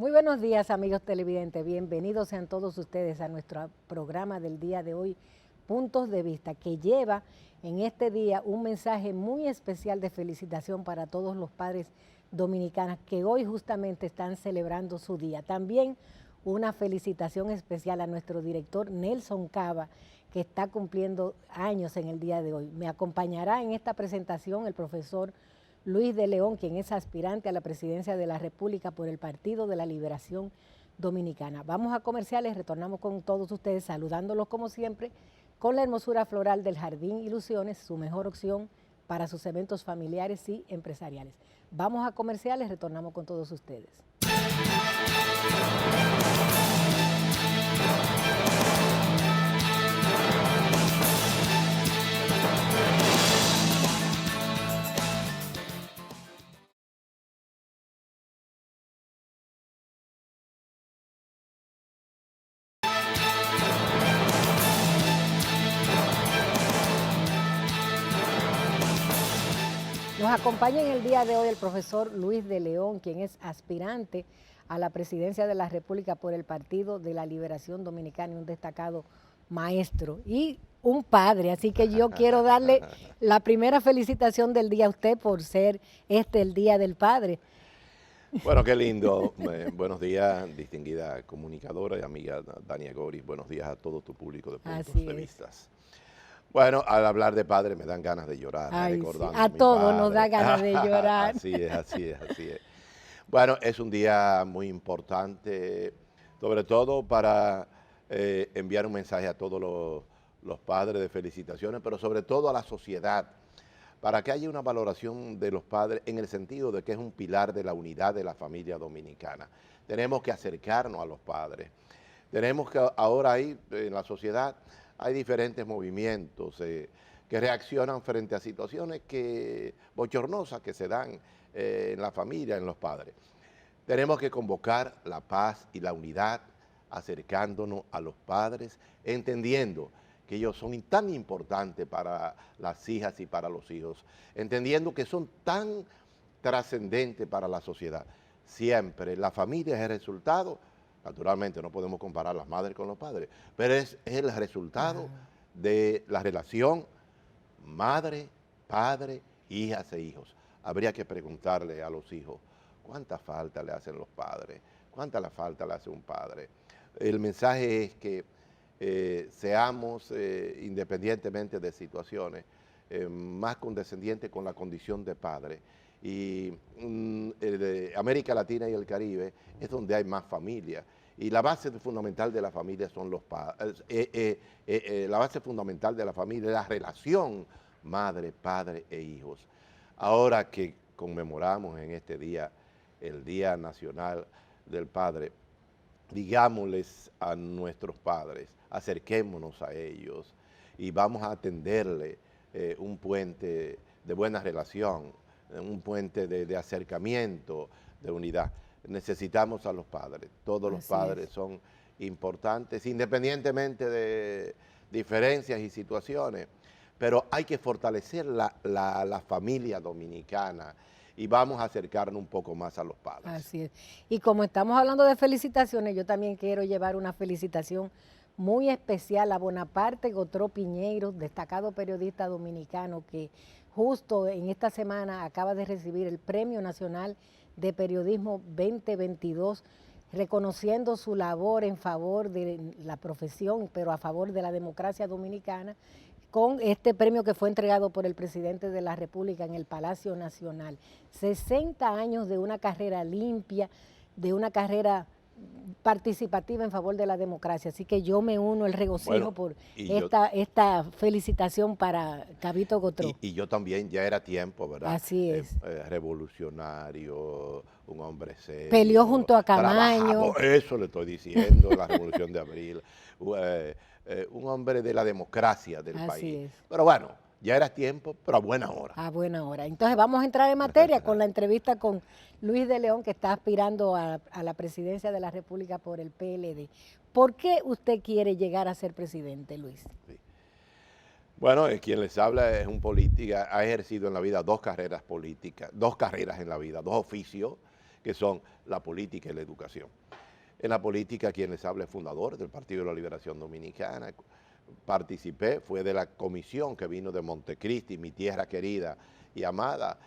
Muy buenos días, amigos televidentes. Bienvenidos sean todos ustedes a nuestro programa del día de hoy, Puntos de Vista, que lleva en este día un mensaje muy especial de felicitación para todos los padres dominicanos que hoy justamente están celebrando su día. También una felicitación especial a nuestro director Nelson Cava, que está cumpliendo años en el día de hoy. Me acompañará en esta presentación el profesor Luis de León, quien es aspirante a la presidencia de la República por el Partido de la Liberación Dominicana. Vamos a comerciales, retornamos con todos ustedes, saludándolos como siempre, con la hermosura floral del Jardín Ilusiones, su mejor opción para sus eventos familiares y empresariales. Vamos a comerciales, retornamos con todos ustedes. Nos acompaña en el día de hoy el profesor Luis de León, quien es aspirante a la presidencia de la República por el Partido de la Liberación Dominicana y un destacado maestro y un padre. Así que yo quiero darle la primera felicitación del día a usted por ser el Día del Padre. Bueno, qué lindo. Buenos días, distinguida comunicadora y amiga Dania Goris. Buenos días a todo tu público de Puntos de Vistas. Bueno, al hablar de padre me dan ganas de llorar, recordando sí. A todos nos da ganas de llorar. Así es. Bueno, es un día muy importante, sobre todo para enviar un mensaje a todos los padres de felicitaciones, pero sobre todo a la sociedad, para que haya una valoración de los padres en el sentido de que es un pilar de la unidad de la familia dominicana. Tenemos que acercarnos a los padres. Tenemos que ahora ahí en la sociedad hay diferentes movimientos que reaccionan frente a situaciones bochornosas que se dan en la familia, en los padres. Tenemos que convocar la paz y la unidad, acercándonos a los padres, entendiendo que ellos son tan importantes para las hijas y para los hijos, entendiendo que son tan trascendentes para la sociedad. Siempre la familia es el resultado. Naturalmente no podemos comparar las madres con los padres, pero es el resultado de la relación madre, padre, hijas e hijos. Habría que preguntarle a los hijos, ¿cuánta falta le hacen los padres? ¿Cuánta la falta le hace un padre? El mensaje es que seamos, independientemente de situaciones, más condescendientes con la condición de padre. Y América Latina y el Caribe es donde hay más familia. Y la base fundamental de la familia son los padres. La base fundamental de la familia es la relación madre, padre e hijos. Ahora que conmemoramos en este día el Día Nacional del Padre, digámosles a nuestros padres, acerquémonos a ellos y vamos a tenderle un puente de buena relación, un puente de acercamiento, de unidad. Necesitamos a los padres, todos los padres son importantes, independientemente de diferencias y situaciones, pero hay que fortalecer la familia dominicana y vamos a acercarnos un poco más a los padres. Así es. Y como estamos hablando de felicitaciones, yo también quiero llevar una felicitación muy especial a Bonaparte Gotró Piñeiro, destacado periodista dominicano que justo en esta semana acaba de recibir el Premio Nacional de Periodismo 2022, reconociendo su labor en favor de la profesión, pero a favor de la democracia dominicana, con este premio que fue entregado por el presidente de la República en el Palacio Nacional. 60 años de una carrera limpia, de una carrera participativa en favor de la democracia. Así que yo me uno el regocijo por esta felicitación para Gabito Gotró. Y yo también, ya era tiempo, ¿verdad? Así es. Revolucionario, un hombre serio. Peleó junto a Camaño. Eso le estoy diciendo, la Revolución de Abril. Un hombre de la democracia del país. Así es. Pero bueno, ya era tiempo, pero a buena hora. A buena hora. Entonces vamos a entrar en materia con la entrevista con Luis de León, que está aspirando a la presidencia de la República por el PLD. ¿Por qué usted quiere llegar a ser presidente, Luis? Sí. Bueno, quien les habla es un político, ha ejercido en la vida dos carreras políticas, dos carreras en la vida, dos oficios que son la política y la educación. En la política, quien les habla es fundador del Partido de la Liberación Dominicana. Participé, fue de la comisión que vino de Montecristi, mi tierra querida y amada,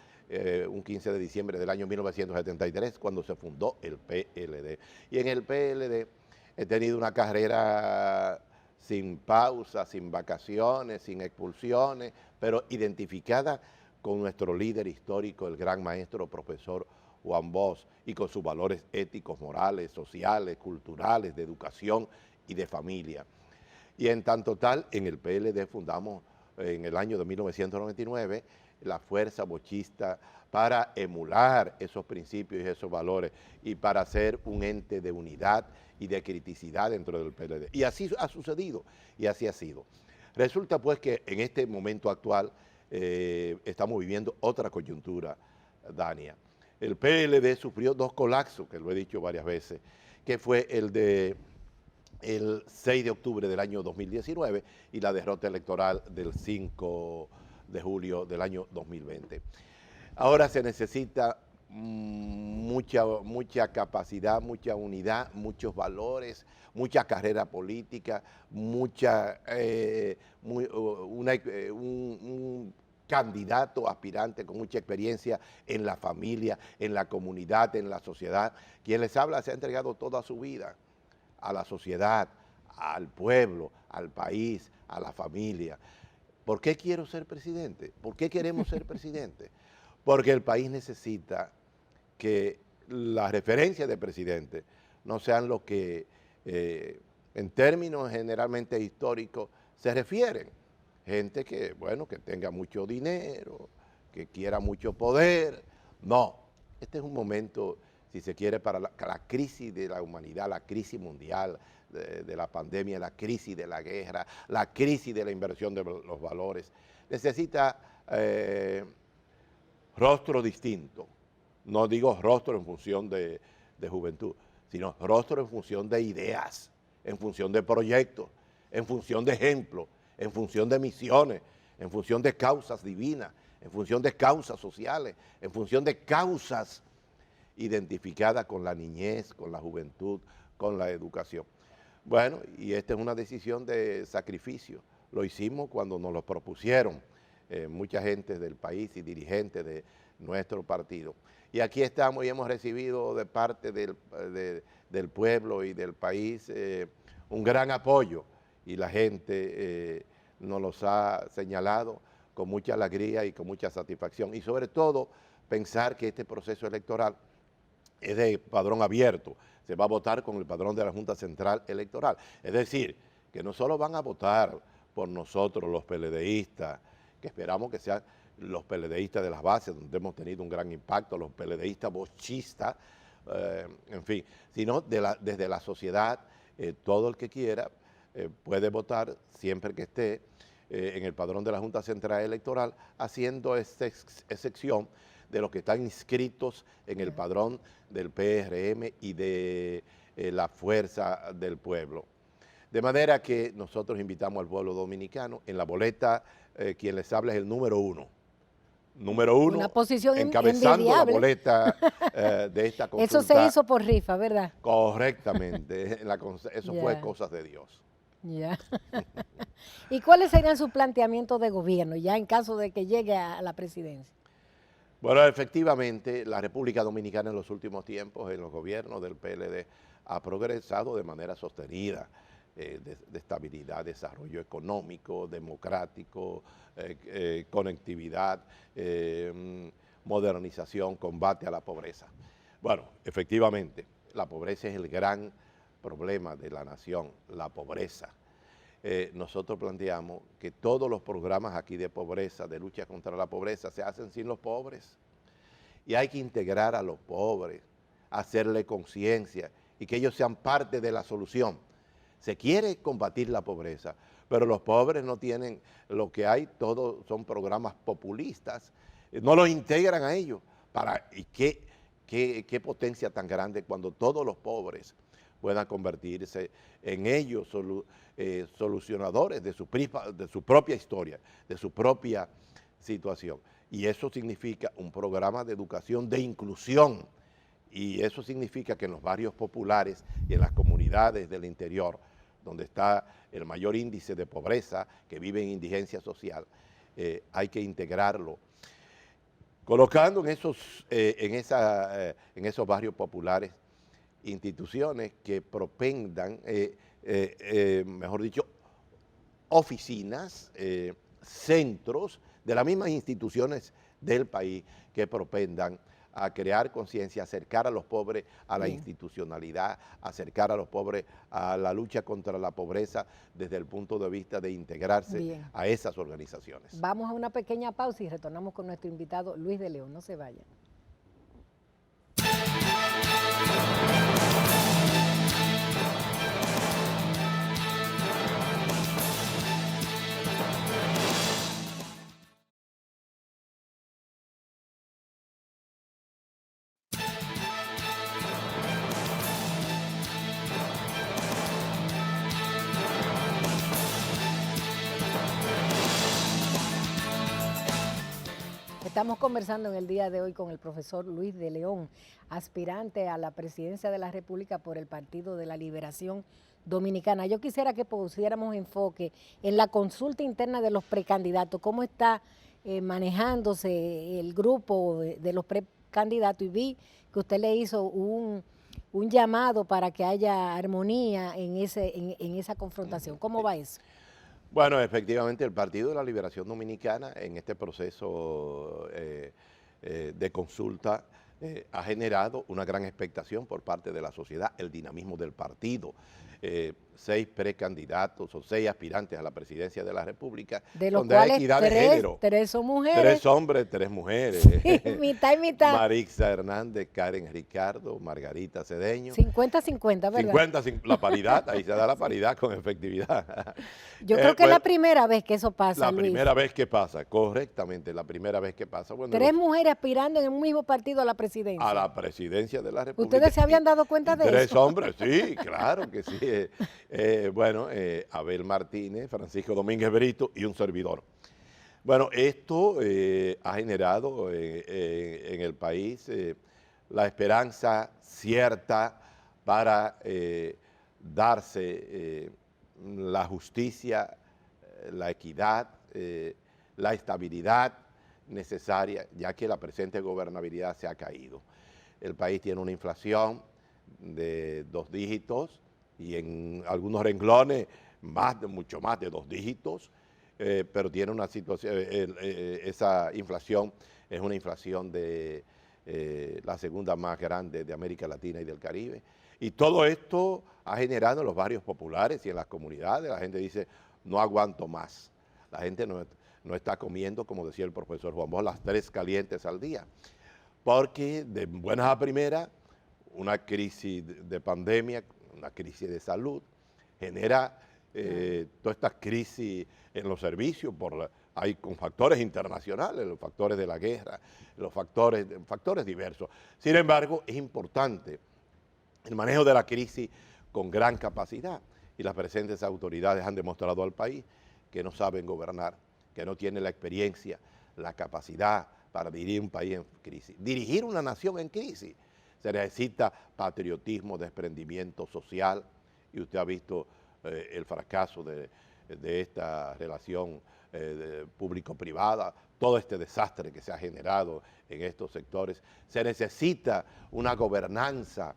un 15 de diciembre del año 1973, cuando se fundó el PLD. Y en el PLD he tenido una carrera sin pausa, sin vacaciones, sin expulsiones, pero identificada con nuestro líder histórico, el gran maestro profesor Juan Bosch, y con sus valores éticos, morales, sociales, culturales, de educación y de familia. Y en tanto tal, en el PLD fundamos en el año de 1999 la Fuerza Bochista para emular esos principios y esos valores y para ser un ente de unidad y de criticidad dentro del PLD. Y así ha sucedido y así ha sido. Resulta pues que en este momento actual estamos viviendo otra coyuntura, Dania. El PLD sufrió dos colapsos, que lo he dicho varias veces, que fue el de el 6 de octubre del año 2019 y la derrota electoral del 5 de julio del año 2020. Ahora se necesita mucha capacidad, mucha unidad, muchos valores, mucha carrera política, un candidato aspirante con mucha experiencia en la familia, en la comunidad, en la sociedad. Quien les habla se ha entregado toda su vida a la sociedad, al pueblo, al país, a la familia. ¿Por qué quiero ser presidente? ¿Por qué queremos ser presidente? Porque el país necesita que las referencias de presidente no sean lo que en términos generalmente históricos se refieren. Gente que, bueno, que tenga mucho dinero, que quiera mucho poder. No, este es un momento, si se quiere, para la crisis de la humanidad, la crisis mundial de la pandemia, la crisis de la guerra, la crisis de la inversión de los valores. Necesita rostro distinto. No digo rostro en función de juventud, sino rostro en función de ideas, en función de proyectos, en función de ejemplos, en función de misiones, en función de causas divinas, en función de causas sociales, en función de causas identificadas con la niñez, con la juventud, con la educación. Bueno, y esta es una decisión de sacrificio. Lo hicimos cuando nos lo propusieron mucha gente del país y dirigentes de nuestro partido. Y aquí estamos y hemos recibido de parte del pueblo y del país un gran apoyo, y la gente nos los ha señalado con mucha alegría y con mucha satisfacción. Y sobre todo, pensar que este proceso electoral es de padrón abierto. Se va a votar con el padrón de la Junta Central Electoral. Es decir, que no solo van a votar por nosotros los PLDistas, que esperamos que sean los PLDistas de las bases, donde hemos tenido un gran impacto, los PLDistas bochistas, en fin, sino desde la sociedad, todo el que quiera puede votar siempre que esté en el padrón de la Junta Central Electoral, haciendo excepción de los que están inscritos en el padrón del PRM y de la Fuerza del Pueblo. De manera que nosotros invitamos al pueblo dominicano, en la boleta, quien les habla es el número uno. Número uno, una posición encabezando envidiable. la boleta de esta consulta. Eso se hizo por rifa, ¿verdad? Correctamente, eso fue cosas de Dios. Ya. ¿Y cuáles serían sus planteamientos de gobierno, ya en caso de que llegue a la presidencia? Bueno, efectivamente, la República Dominicana en los últimos tiempos, en los gobiernos del PLD, ha progresado de manera sostenida, de estabilidad, desarrollo económico, democrático, conectividad, modernización, combate a la pobreza. Bueno, efectivamente, la pobreza es el gran problema de la nación, la pobreza. Nosotros planteamos que todos los programas aquí de pobreza, de lucha contra la pobreza, se hacen sin los pobres. Y hay que integrar a los pobres, hacerle conciencia y que ellos sean parte de la solución. Se quiere combatir la pobreza, pero los pobres no tienen lo que hay, todos son programas populistas, no los integran a ellos. ¿Y qué potencia tan grande cuando todos los pobres puedan convertirse en ellos solucionadores de su propia historia, de su propia situación? Y eso significa un programa de educación, de inclusión, Y eso significa que en los barrios populares y en las comunidades del interior, donde está el mayor índice de pobreza, que vive en indigencia social, hay que integrarlo, colocando en esos barrios populares instituciones que propendan, mejor dicho, oficinas, centros de las mismas instituciones del país que propendan a crear conciencia, acercar a los pobres a la institucionalidad, acercar a los pobres a la lucha contra la pobreza desde el punto de vista de integrarse a esas organizaciones. Vamos a una pequeña pausa y retornamos con nuestro invitado Luis de León. No se vayan. Estamos conversando en el día de hoy con el profesor Luis de León, aspirante a la presidencia de la República por el Partido de la Liberación Dominicana. Yo quisiera que pusiéramos enfoque en la consulta interna de los precandidatos, cómo está manejándose el grupo de los precandidatos, y vi que usted le hizo un llamado para que haya armonía en esa confrontación. ¿Cómo va eso? Bueno, efectivamente el Partido de la Liberación Dominicana en este proceso de consulta ha generado una gran expectación por parte de la sociedad, el dinamismo del partido. 6 precandidatos o 6 aspirantes a la presidencia de la República, de los donde hay equidad de género. 3 son mujeres. 3 hombres, 3 mujeres. Sí, mitad y mitad. Marixa Hernández, Karen Ricardo, Margarita Cedeño. 50-50, ¿verdad? 50, la paridad, ahí se da la paridad con efectividad. Yo creo que es la primera vez que eso pasa, La Luis. primera vez que pasa, correctamente, la primera vez que pasa. Bueno, 3 mujeres aspirando en un mismo partido a la presidencia. A la presidencia de la República. ¿Ustedes se habían dado cuenta de 3 eso? hombres, sí, claro que sí. Abel Martínez, Francisco Domínguez Brito y un servidor. Bueno, esto ha generado en el país la esperanza cierta para darse la justicia, la equidad, la estabilidad necesaria, ya que la presente gobernabilidad se ha caído. El país tiene una inflación de 2 dígitos y en algunos renglones mucho más de 2 dígitos, pero tiene una situación, esa inflación es una inflación de la segunda más grande de América Latina y del Caribe. Y todo esto ha generado en los barrios populares y en las comunidades, la gente dice, no aguanto más. La gente no está comiendo, como decía el profesor Juan Bosch, las 3 calientes al día. Porque de buenas a primeras, una crisis de pandemia, una crisis de salud, genera todas estas crisis en los servicios, hay con factores internacionales, los factores de la guerra, los factores diversos. Sin embargo, es importante el manejo de la crisis con gran capacidad, y las presentes autoridades han demostrado al país que no saben gobernar, que no tienen la experiencia, la capacidad para dirigir un país en crisis. Dirigir una nación en crisis se necesita patriotismo, desprendimiento social, y usted ha visto el fracaso de esta relación público-privada, todo este desastre que se ha generado en estos sectores. Se necesita una gobernanza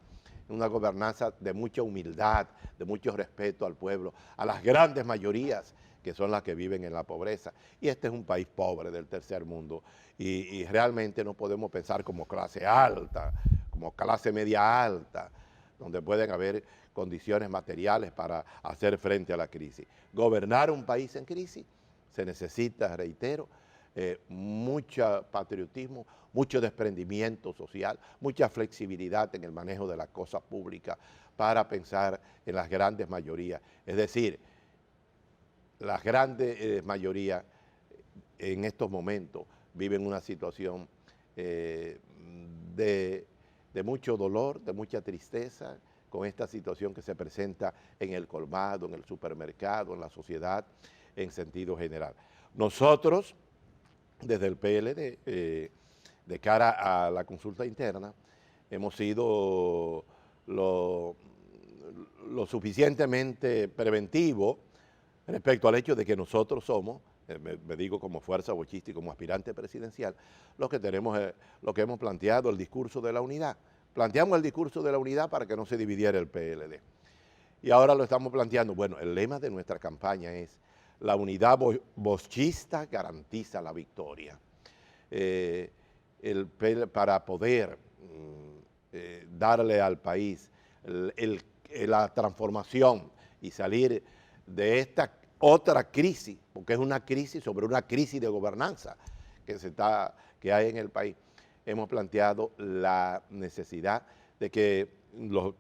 de mucha humildad, de mucho respeto al pueblo, a las grandes mayorías que son las que viven en la pobreza. Y este es un país pobre del tercer mundo, y realmente no podemos pensar como clase alta, como clase media alta, donde pueden haber condiciones materiales para hacer frente a la crisis. Gobernar un país en crisis se necesita, reitero, mucho patriotismo, mucho desprendimiento social, mucha flexibilidad en el manejo de las cosas públicas para pensar en las grandes mayorías. Es decir, las grandes mayorías en estos momentos viven una situación de mucho dolor, de mucha tristeza, con esta situación que se presenta en el colmado, en el supermercado, en la sociedad en sentido general. Nosotros, desde el PLD, de cara a la consulta interna, hemos sido lo suficientemente preventivos respecto al hecho de que nosotros somos, me digo como fuerza bochista y como aspirante presidencial, los que tenemos, lo que hemos planteado el discurso de la unidad. Planteamos el discurso de la unidad para que no se dividiera el PLD. Y ahora lo estamos planteando. Bueno, el lema de nuestra campaña es: la unidad bochista garantiza la victoria. Para poder darle al país la transformación y salir de esta otra crisis, porque es una crisis sobre una crisis de gobernanza que hay en el país, hemos planteado la necesidad de que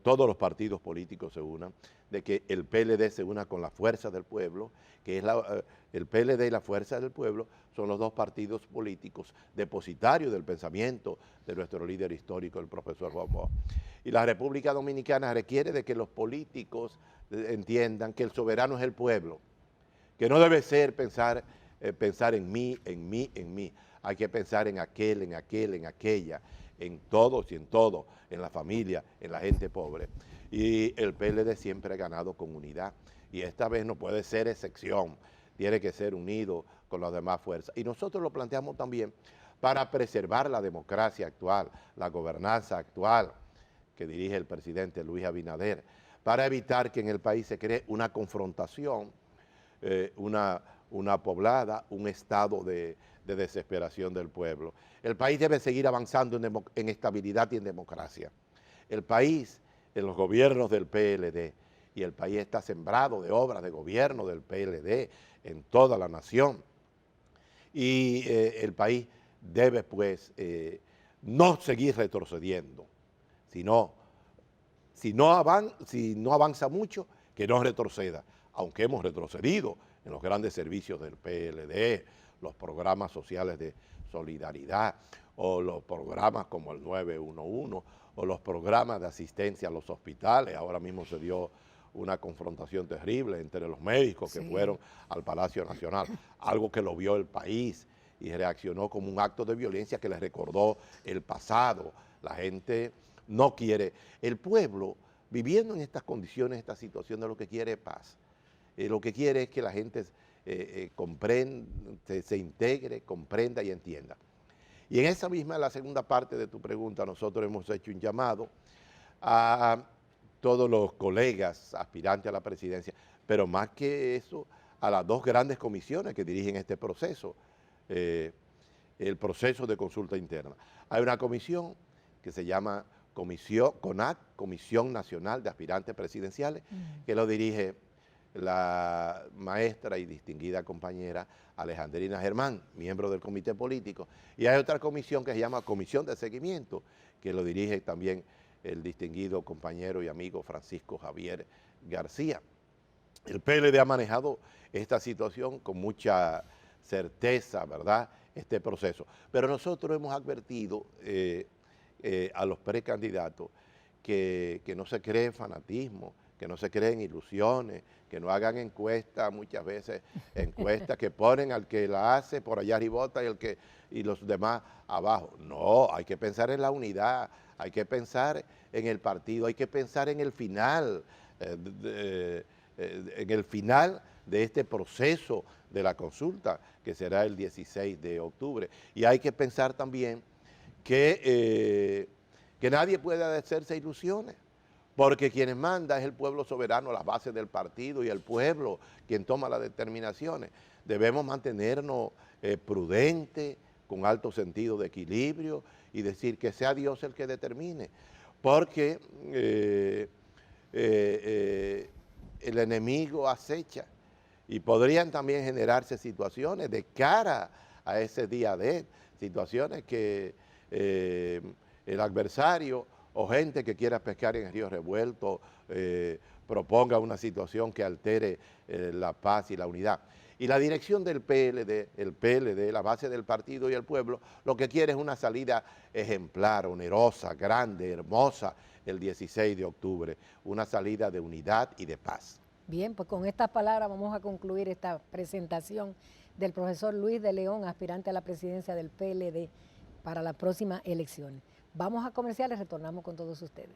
todos los partidos políticos se unan, de que el PLD se una con la Fuerza del Pueblo, que es el PLD y la Fuerza del Pueblo son los dos partidos políticos depositarios del pensamiento de nuestro líder histórico, el profesor Juan Bosch. Y la República Dominicana requiere de que los políticos entiendan que el soberano es el pueblo, que no debe ser pensar en mí, en mí, en mí. Hay que pensar en aquel, en aquel, en aquella, en todos y en todo, en la familia, en la gente pobre. Y el PLD siempre ha ganado con unidad y esta vez no puede ser excepción, tiene que ser unido con las demás fuerzas. Y nosotros lo planteamos también para preservar la democracia actual, la gobernanza actual que dirige el presidente Luis Abinader, para evitar que en el país se cree una confrontación, una poblada, un estado de desesperación del pueblo. El país debe seguir avanzando en estabilidad y en democracia. El país, en los gobiernos del PLD, y el país está sembrado de obras de gobierno del PLD en toda la nación. Y el país debe, pues, no seguir retrocediendo, sino, si no avanza mucho, que no retroceda, aunque hemos retrocedido en los grandes servicios del PLD, los programas sociales de solidaridad, o los programas como el 911, o los programas de asistencia a los hospitales. Ahora mismo se dio una confrontación terrible entre los médicos que fueron al Palacio Nacional, algo que lo vio el país y reaccionó como un acto de violencia que les recordó el pasado. La gente no quiere, el pueblo viviendo en estas condiciones, esta situación, lo que quiere es paz. Lo que quiere es que la gente comprenda, se integre, comprenda y entienda. Y en esa misma, la segunda parte de tu pregunta, nosotros hemos hecho un llamado a todos los colegas aspirantes a la presidencia, pero más que eso, a las dos grandes comisiones que dirigen este proceso, el proceso de consulta interna. Hay una comisión que se llama CONAC, Comisión Nacional de Aspirantes Presidenciales, que lo dirige la maestra y distinguida compañera Alejandrina Germán, miembro del comité político, y hay otra comisión que se llama Comisión de Seguimiento, que lo dirige también el distinguido compañero y amigo Francisco Javier García. El PLD ha manejado esta situación con mucha certeza, ¿verdad?, este proceso. Pero nosotros hemos advertido a los precandidatos que no se cree fanatismo, que no se creen ilusiones, que no hagan encuestas, muchas veces encuestas que ponen al que la hace por allá arribota y los demás abajo. No, hay que pensar en la unidad, hay que pensar en el partido, hay que pensar en el final, de este proceso de la consulta, que será el 16 de octubre. Y hay que pensar también que nadie puede hacerse ilusiones, porque quienes manda es el pueblo soberano, las bases del partido y el pueblo quien toma las determinaciones. Debemos mantenernos prudentes, con alto sentido de equilibrio y decir que sea Dios el que determine, porque el enemigo acecha y podrían también generarse situaciones de cara a ese día situaciones que el adversario o gente que quiera pescar en el río revuelto proponga una situación que altere la paz y la unidad. Y la dirección del PLD, la base del partido y el pueblo, lo que quiere es una salida ejemplar, onerosa, grande, hermosa, el 16 de octubre, una salida de unidad y de paz. Bien, pues con estas palabras vamos a concluir esta presentación del profesor Luis de León, aspirante a la presidencia del PLD para las próximas elecciones. Vamos a comerciales, retornamos con todos ustedes.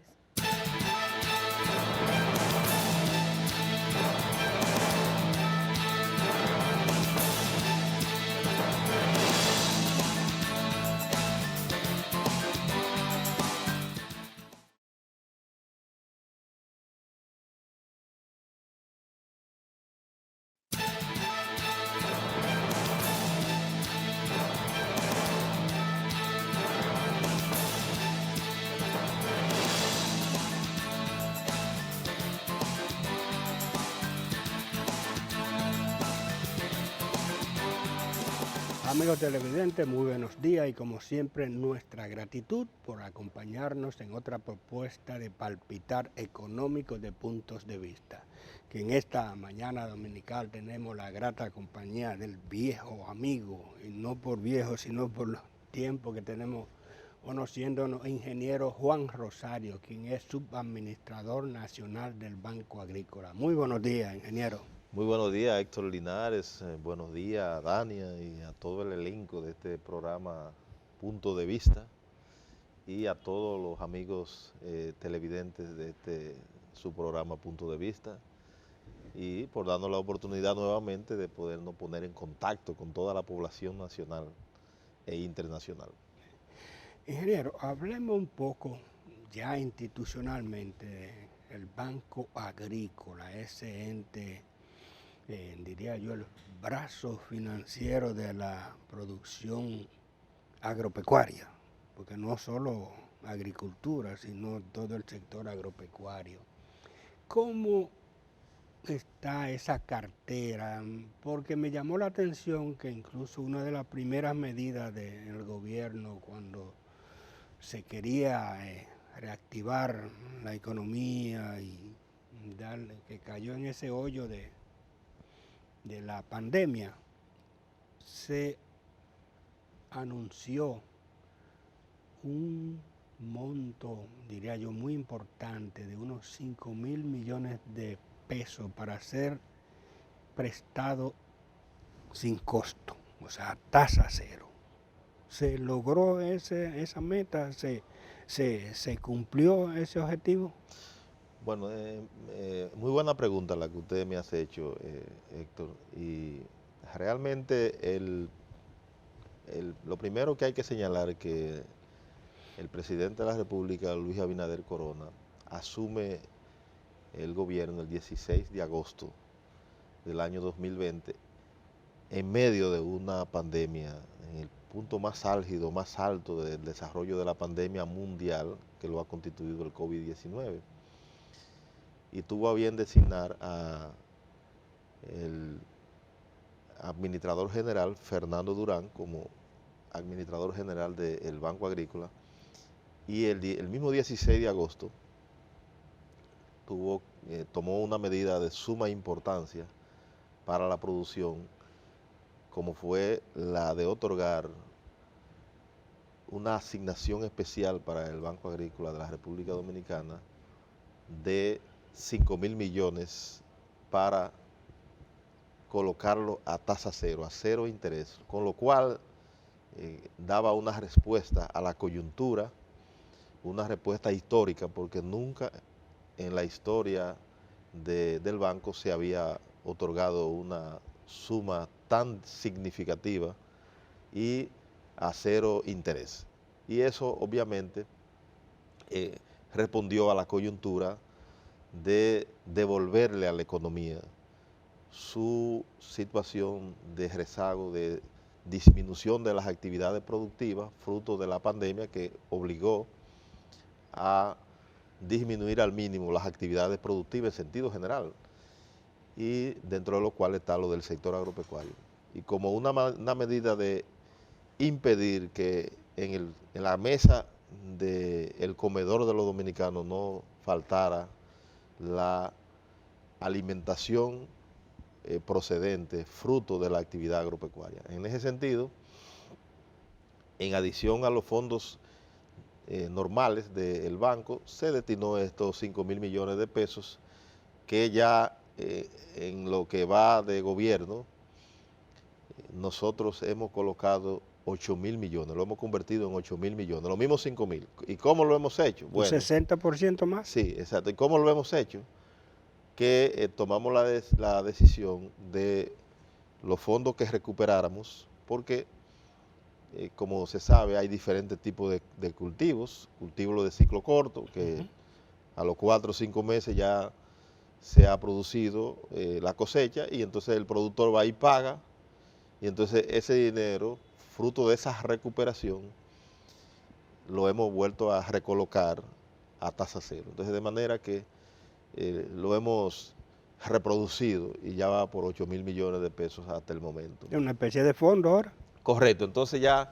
Amigos televidentes, muy buenos días y como siempre nuestra gratitud por acompañarnos en otra propuesta de palpitar económico de puntos de vista. Que en esta mañana dominical tenemos la grata compañía del viejo amigo, y no por viejo sino por los tiempos que tenemos conociéndonos, ingeniero Juan Rosario, quien es subadministrador nacional del Banco Agrícola. Muy buenos días, ingeniero. Muy buenos días, Héctor Linares, buenos días a Dania y a todo el elenco de este programa Punto de Vista y a todos los amigos televidentes de su programa Punto de Vista y por darnos la oportunidad nuevamente de podernos poner en contacto con toda la población nacional e internacional. Ingeniero, hablemos un poco ya institucionalmente del Banco Agrícola, ese ente, diría yo, el brazo financiero de la producción agropecuaria, porque no solo agricultura, sino todo el sector agropecuario. ¿Cómo está esa cartera? Porque me llamó la atención que incluso una de las primeras medidas del gobierno cuando se quería reactivar la economía y darle, que cayó en ese hoyo de la pandemia, se anunció un monto, diría yo, muy importante de unos 5.000 millones de pesos para ser prestado sin costo, o sea, a tasa cero. ¿Se logró esa meta? ¿Se cumplió ese objetivo? Bueno, muy buena pregunta la que usted me ha hecho, Héctor, y realmente lo primero que hay que señalar es que el presidente de la República, Luis Abinader Corona, asume el gobierno el 16 de agosto del año 2020 en medio de una pandemia, en el punto más álgido, más alto del desarrollo de la pandemia mundial que lo ha constituido el COVID-19. Y tuvo a bien designar a el administrador general Fernando Durán como administrador general del Banco Agrícola, y el mismo 16 de agosto tomó una medida de suma importancia para la producción, como fue la de otorgar una asignación especial para el Banco Agrícola de la República Dominicana de 5.000 millones para colocarlo a tasa cero, a cero interés, con lo cual daba una respuesta a la coyuntura, una respuesta histórica, porque nunca en la historia del banco se había otorgado una suma tan significativa y a cero interés. Y eso obviamente respondió a la coyuntura de devolverle a la economía su situación de rezago, de disminución de las actividades productivas, fruto de la pandemia que obligó a disminuir al mínimo las actividades productivas en sentido general, y dentro de lo cual está lo del sector agropecuario. Y como una medida de impedir que en la mesa del comedor de los dominicanos no faltara la alimentación procedente, fruto de la actividad agropecuaria. En ese sentido, en adición a los fondos normales del banco, se destinó estos 5.000 millones de pesos que ya en lo que va de gobierno, nosotros hemos colocado 8.000 millones, lo hemos convertido en 8.000 millones, lo mismo 5.000. ¿Y cómo lo hemos hecho? ¿Un 60% más? Sí, exacto. ¿Y cómo lo hemos hecho? Que tomamos la decisión de los fondos que recuperáramos, porque como se sabe hay diferentes tipos de cultivos de ciclo corto, que a los 4 o 5 meses ya se ha producido la cosecha y entonces el productor va y paga, y entonces ese dinero, fruto de esa recuperación, lo hemos vuelto a recolocar a tasa cero. Entonces de manera que lo hemos reproducido y ya va por 8.000 millones de pesos hasta el momento. Es una especie de fondo ahora. Correcto, entonces ya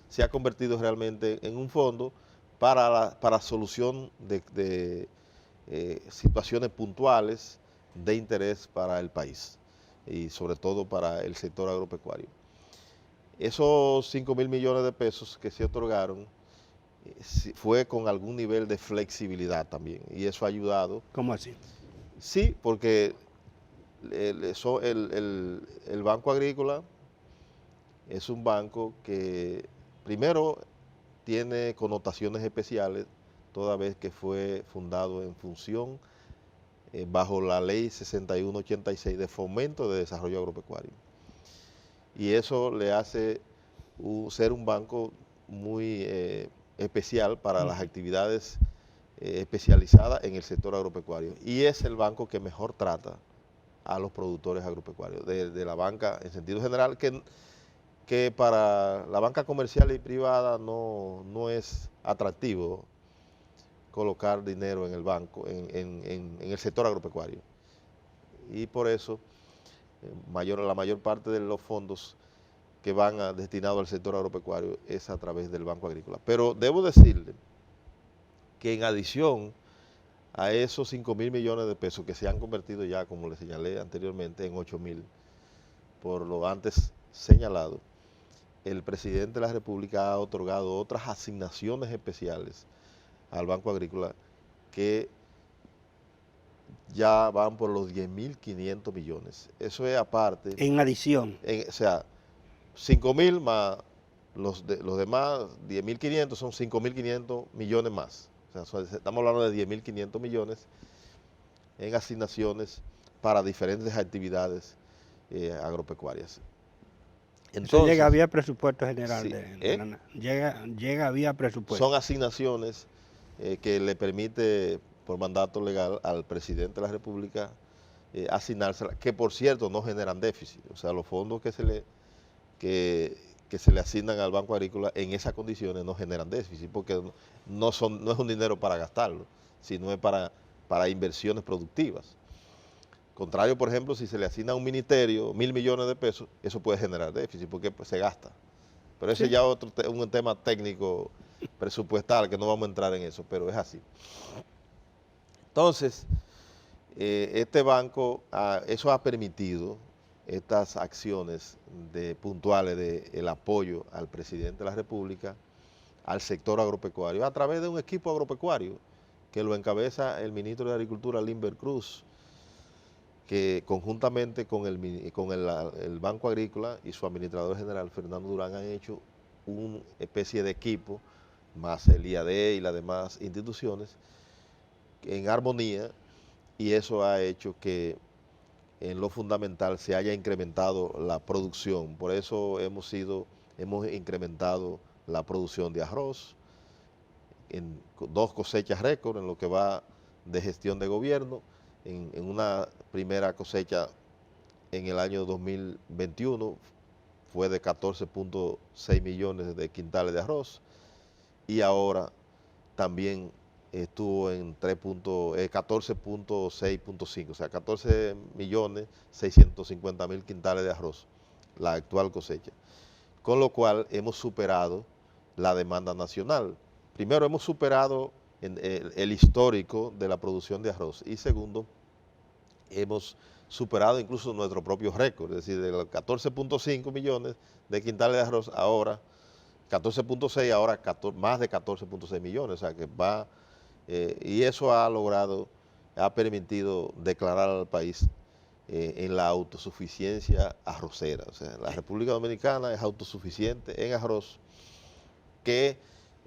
se ha convertido realmente en un fondo para solución de situaciones puntuales de interés para el país y sobre todo para el sector agropecuario. Esos 5.000 millones de pesos que se otorgaron fue con algún nivel de flexibilidad también, y eso ha ayudado. ¿Cómo así? Sí, porque el Banco Agrícola es un banco que primero tiene connotaciones especiales, toda vez que fue fundado en función bajo la ley 6186 de fomento de desarrollo agropecuario. Y eso le hace ser un banco muy especial para las actividades especializadas en el sector agropecuario. Y es el banco que mejor trata a los productores agropecuarios, de la banca en sentido general, que para la banca comercial y privada no es atractivo colocar dinero en el banco, en el sector agropecuario. Y por eso la mayor parte de los fondos que van destinados al sector agropecuario es a través del Banco Agrícola. Pero debo decirle que en adición a esos 5.000 millones de pesos que se han convertido ya, como le señalé anteriormente, en 8.000, por lo antes señalado, el presidente de la República ha otorgado otras asignaciones especiales al Banco Agrícola que ya van por los 10.500 millones. Eso es aparte. En adición. O sea, 5.000 más los demás 10.500 son 5.500 millones más. O sea, estamos hablando de 10.500 millones en asignaciones para diferentes actividades agropecuarias. Entonces, eso llega vía presupuesto general. Sí, llega vía presupuesto. Son asignaciones que le permite por mandato legal al presidente de la República asignárselas, que por cierto no generan déficit. O sea, los fondos que se le asignan al Banco Agrícola en esas condiciones no generan déficit, porque no es un dinero para gastarlo, sino es para inversiones productivas. Contrario, por ejemplo, si se le asigna a un ministerio 1.000 millones de pesos, eso puede generar déficit porque pues, se gasta. Pero ese ya es un tema técnico presupuestal que no vamos a entrar en eso, pero es así. Entonces, este banco, eso ha permitido estas acciones puntuales del apoyo al presidente de la República, al sector agropecuario, a través de un equipo agropecuario que lo encabeza el ministro de Agricultura, Limber Cruz, que conjuntamente con el Banco Agrícola y su administrador general, Fernando Durán, han hecho una especie de equipo, más el IAD y las demás instituciones, en armonía, y eso ha hecho que en lo fundamental se haya incrementado la producción. Por eso hemos incrementado la producción de arroz en 2 cosechas récord en lo que va de gestión de gobierno. En una primera cosecha en el año 2021 fue de 14.6 millones de quintales de arroz, y ahora también estuvo en 14.6.5, o sea, 14.650.000 quintales de arroz, la actual cosecha. Con lo cual hemos superado la demanda nacional. Primero, hemos superado el histórico de la producción de arroz, y segundo, hemos superado incluso nuestro propio récord, es decir, de los 14.5 millones de quintales de arroz, ahora 14.6, ahora más de 14.6 millones, o sea que va, y eso ha permitido declarar al país en la autosuficiencia arrocera. O sea, la República Dominicana es autosuficiente en arroz, que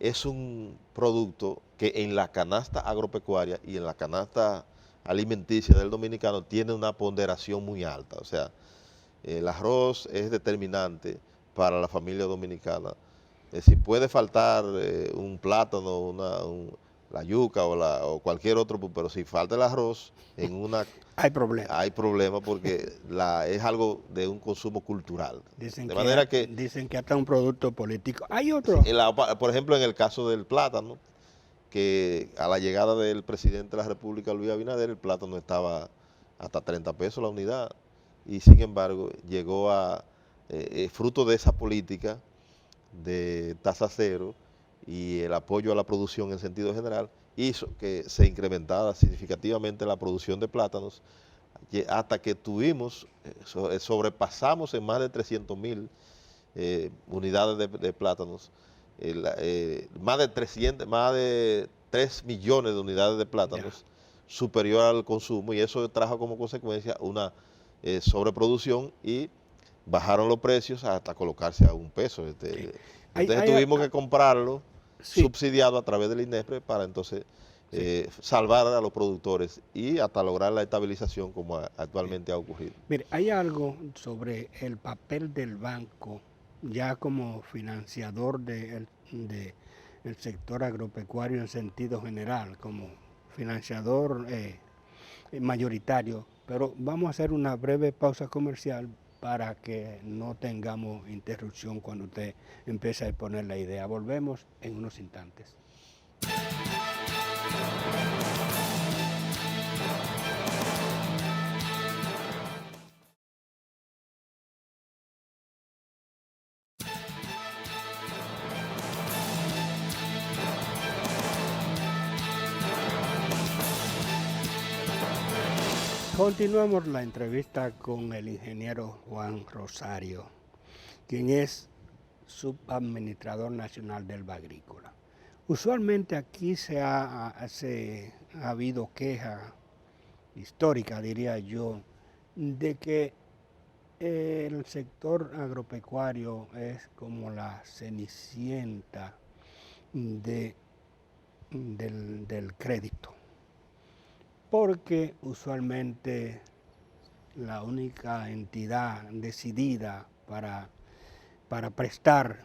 es un producto que en la canasta agropecuaria y en la canasta alimenticia del dominicano tiene una ponderación muy alta. O sea, el arroz es determinante para la familia dominicana. Si puede faltar un plátano, la yuca o cualquier otro, pero si falta el arroz en una... Hay problema porque es algo de un consumo cultural. Dicen De manera que... Dicen que hasta un producto político. Hay otro. Sí, por ejemplo, en el caso del plátano, que a la llegada del presidente de la República, Luis Abinader, el plátano estaba hasta 30 pesos la unidad, y sin embargo llegó a, fruto de esa política de tasa cero y el apoyo a la producción en sentido general, hizo que se incrementara significativamente la producción de plátanos, hasta que sobrepasamos en más de 300,000 unidades de plátanos, más de 3 millones de unidades de plátanos, superior al consumo, y eso trajo como consecuencia una sobreproducción y bajaron los precios hasta colocarse a $1. Entonces tuvimos que comprarlo subsidiado a través del INESPRE para entonces salvar a los productores y hasta lograr la estabilización como actualmente ha ocurrido. Mire, hay algo sobre el papel del banco ya como financiador del sector agropecuario en sentido general, como financiador mayoritario. Pero vamos a hacer una breve pausa comercial para que no tengamos interrupción cuando usted empiece a exponer la idea. Volvemos en unos instantes. Continuamos la entrevista con el ingeniero Juan Rosario, quien es subadministrador nacional del Bagrícola. Usualmente aquí ha habido queja histórica, diría yo, de que el sector agropecuario es como la cenicienta del crédito, porque usualmente la única entidad decidida para prestar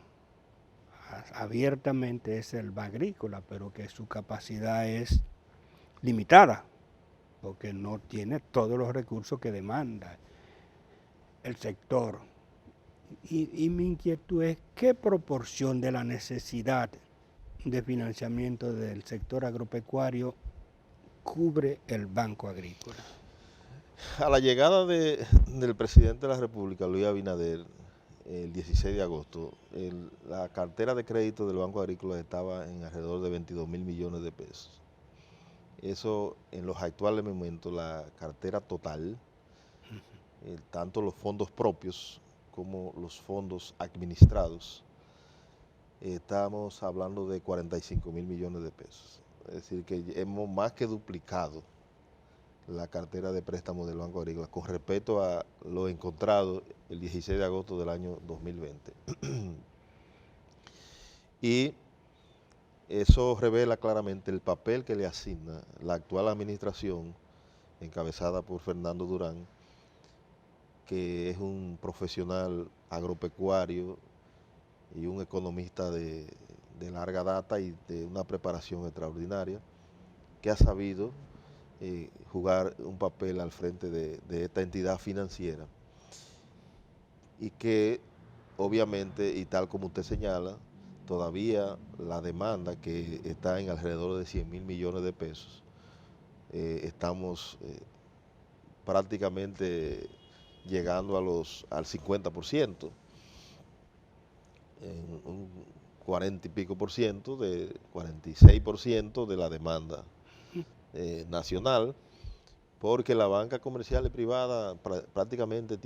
abiertamente es el Bagrícola, pero que su capacidad es limitada, porque no tiene todos los recursos que demanda el sector. Y mi inquietud es qué proporción de la necesidad de financiamiento del sector agropecuario cubre el Banco Agrícola. A la llegada del presidente de la República, Luis Abinader, el 16 de agosto, la cartera de crédito del Banco Agrícola estaba en alrededor de 22,000 millones de pesos. Eso, en los actuales momentos, la cartera total, tanto los fondos propios como los fondos administrados, estamos hablando de 45,000 millones de pesos. Es decir, que hemos más que duplicado la cartera de préstamos del Banco Agrícola con respecto a lo encontrado el 16 de agosto del año 2020. Y eso revela claramente el papel que le asigna la actual administración, encabezada por Fernando Durán, que es un profesional agropecuario y un economista de larga data y de una preparación extraordinaria, que ha sabido jugar un papel al frente de esta entidad financiera, y que obviamente, y tal como usted señala, todavía la demanda, que está en alrededor de 100,000 millones de pesos, estamos prácticamente llegando al 50%, en un 40 y pico por ciento, 46% de la demanda nacional, porque la banca comercial y privada prácticamente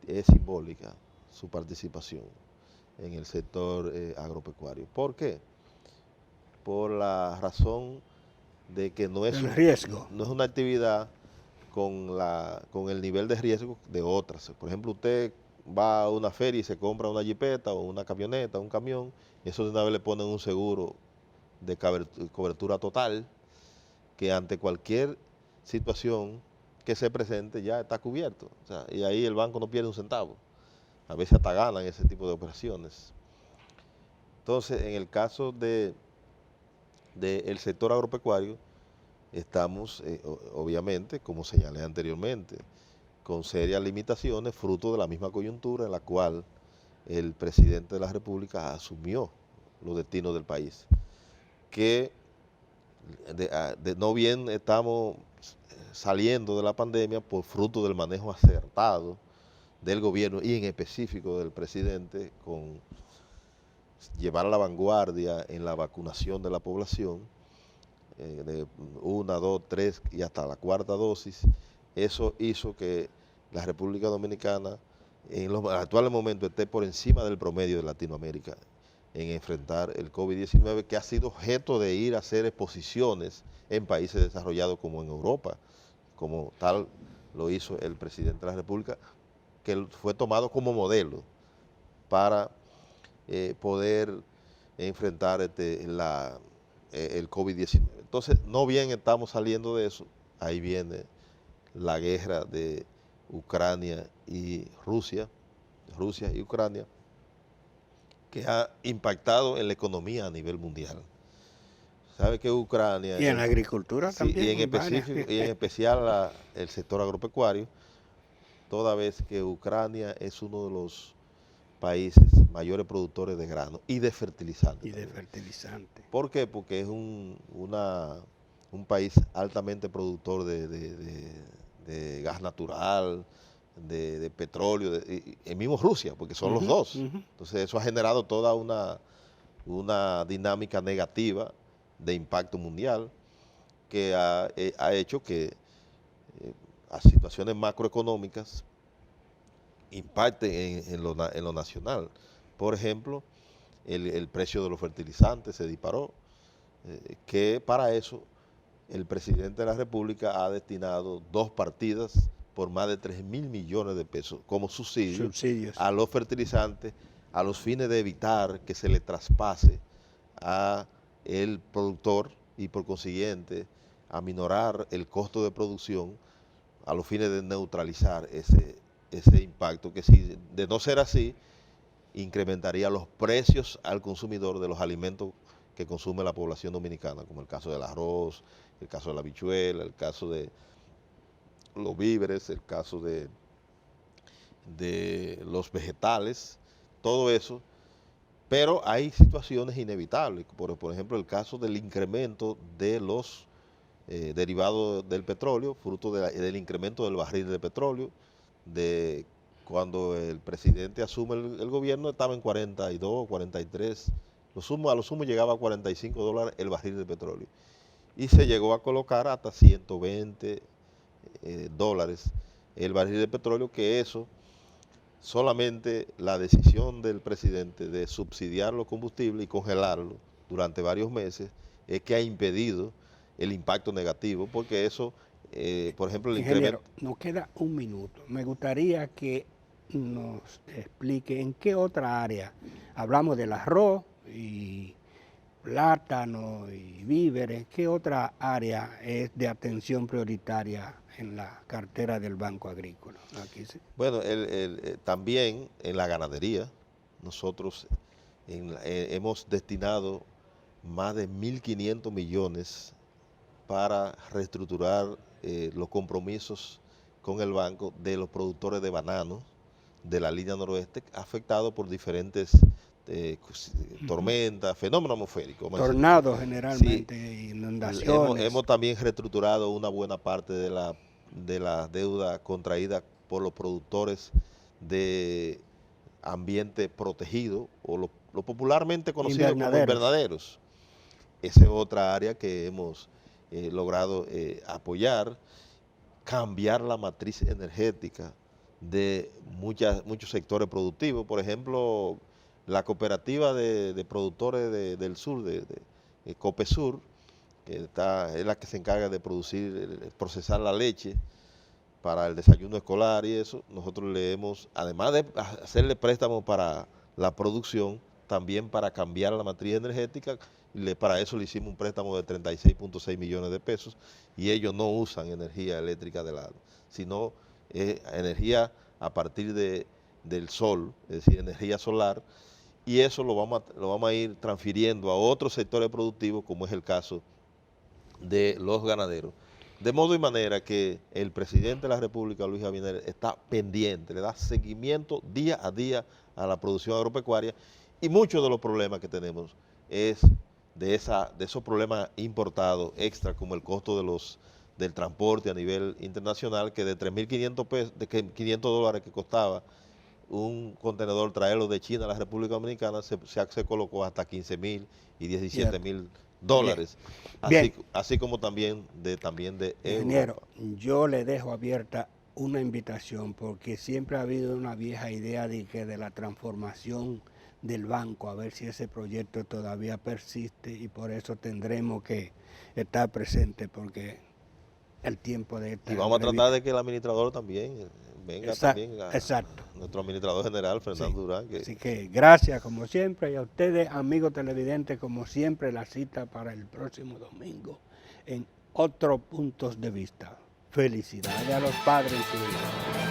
es simbólica su participación en el sector agropecuario. ¿Por qué? Por la razón de que no es el riesgo. No es una actividad con el nivel de riesgo de otras. Por ejemplo, usted va a una feria y se compra una jipeta o una camioneta, un camión, y eso de una vez le ponen un seguro de cobertura total, que ante cualquier situación que se presente ya está cubierto. O sea, y ahí el banco no pierde un centavo. A veces hasta ganan ese tipo de operaciones. Entonces, en el caso del sector agropecuario, estamos, obviamente, como señalé anteriormente, con serias limitaciones, fruto de la misma coyuntura en la cual el presidente de la República asumió los destinos del país. Que no bien estamos saliendo de la pandemia por fruto del manejo acertado del gobierno y en específico del presidente con llevar a la vanguardia en la vacunación de la población, de 1, 2, 3 y hasta la 4ª dosis. Eso hizo que la República Dominicana en los actuales momentos esté por encima del promedio de Latinoamérica en enfrentar el COVID-19, que ha sido objeto de ir a hacer exposiciones en países desarrollados como en Europa, como tal lo hizo el presidente de la República, que fue tomado como modelo para poder enfrentar el COVID-19. Entonces, no bien estamos saliendo de eso, ahí viene la guerra de Ucrania y Rusia y Ucrania, que ha impactado en la economía a nivel mundial. Sabe que Ucrania... Y en la agricultura también. Y en especial el sector agropecuario, toda vez que Ucrania es uno de los países mayores productores de grano y de fertilizantes. Y de fertilizantes. ¿Por qué? Porque es un país altamente productor de gas natural, de petróleo, y mismo Rusia, porque son los dos. Entonces eso ha generado toda una dinámica negativa de impacto mundial que ha hecho que a situaciones macroeconómicas impacten en lo nacional. Por ejemplo, el precio de los fertilizantes se disparó, que para eso el presidente de la República ha destinado 2 partidas por más de 3.000 millones de pesos como subsidios a los fertilizantes, a los fines de evitar que se le traspase a el productor y por consiguiente aminorar el costo de producción a los fines de neutralizar ese impacto, que si de no ser así, incrementaría los precios al consumidor de los alimentos que consume la población dominicana, como el caso del arroz, el caso de la habichuela, el caso de los víveres, el caso de los vegetales, todo eso. Pero hay situaciones inevitables, por ejemplo el caso del incremento de los derivados del petróleo, fruto del incremento del barril de petróleo, de cuando el presidente asume el gobierno estaba en 42, 43, a lo sumo llegaba a $45 el barril de petróleo. Y se llegó a colocar hasta 120 dólares el barril de petróleo, que eso solamente la decisión del presidente de subsidiar los combustibles y congelarlo durante varios meses es que ha impedido el impacto negativo, porque eso, por ejemplo, el incremento... Nos queda un minuto. Me gustaría que nos explique en qué otra área, hablamos del arroz y plátano y víveres, ¿qué otra área es de atención prioritaria en la cartera del Banco Agrícola? Aquí sí. Bueno, también en la ganadería, nosotros hemos destinado más de 1.500 millones para reestructurar los compromisos con el banco de los productores de banano de la línea noroeste, afectados por diferentes tormentas, fenómenos atmosféricos. Tornados generalmente, sí, inundaciones. Hemos también reestructurado una buena parte de la deuda contraída por los productores de ambiente protegido, o lo popularmente conocido como invernaderos. Esa es otra área que hemos logrado apoyar, cambiar la matriz energética de muchos sectores productivos. Por ejemplo, la cooperativa de productores del sur, de Copesur, que es la que se encarga de procesar la leche, para el desayuno escolar y eso, nosotros le hemos, además de hacerle préstamos para la producción, también para cambiar la matriz energética, para eso le hicimos un préstamo de 36.6 millones de pesos y ellos no usan energía eléctrica de lado, sino energía a partir del sol, es decir, energía solar, y eso lo vamos a ir transfiriendo a otros sectores productivos, como es el caso de los ganaderos. De modo y manera que el presidente de la República, Luis Abinader, está pendiente, le da seguimiento día a día a la producción agropecuaria y muchos de los problemas que tenemos es de esos problemas importados extra, como el costo del transporte a nivel internacional, que de 3.500 pesos, de $500 que costaba un contenedor traerlo de China a la República Dominicana, se colocó hasta 15.000 y 17.000 dólares, así como también de Ingeniero, Europa. yo le dejo abierta una invitación porque siempre ha habido una vieja idea de la transformación del banco, a ver si ese proyecto todavía persiste y por eso tendremos que estar presente porque el tiempo de esta... Y vamos a tratar de que el administrador también venga exacto. Nuestro administrador general, Fernando Durán. Así que gracias como siempre y a ustedes, amigos televidentes, como siempre la cita para el próximo domingo en otros puntos de vista. Felicidades a los padres y sus hijos.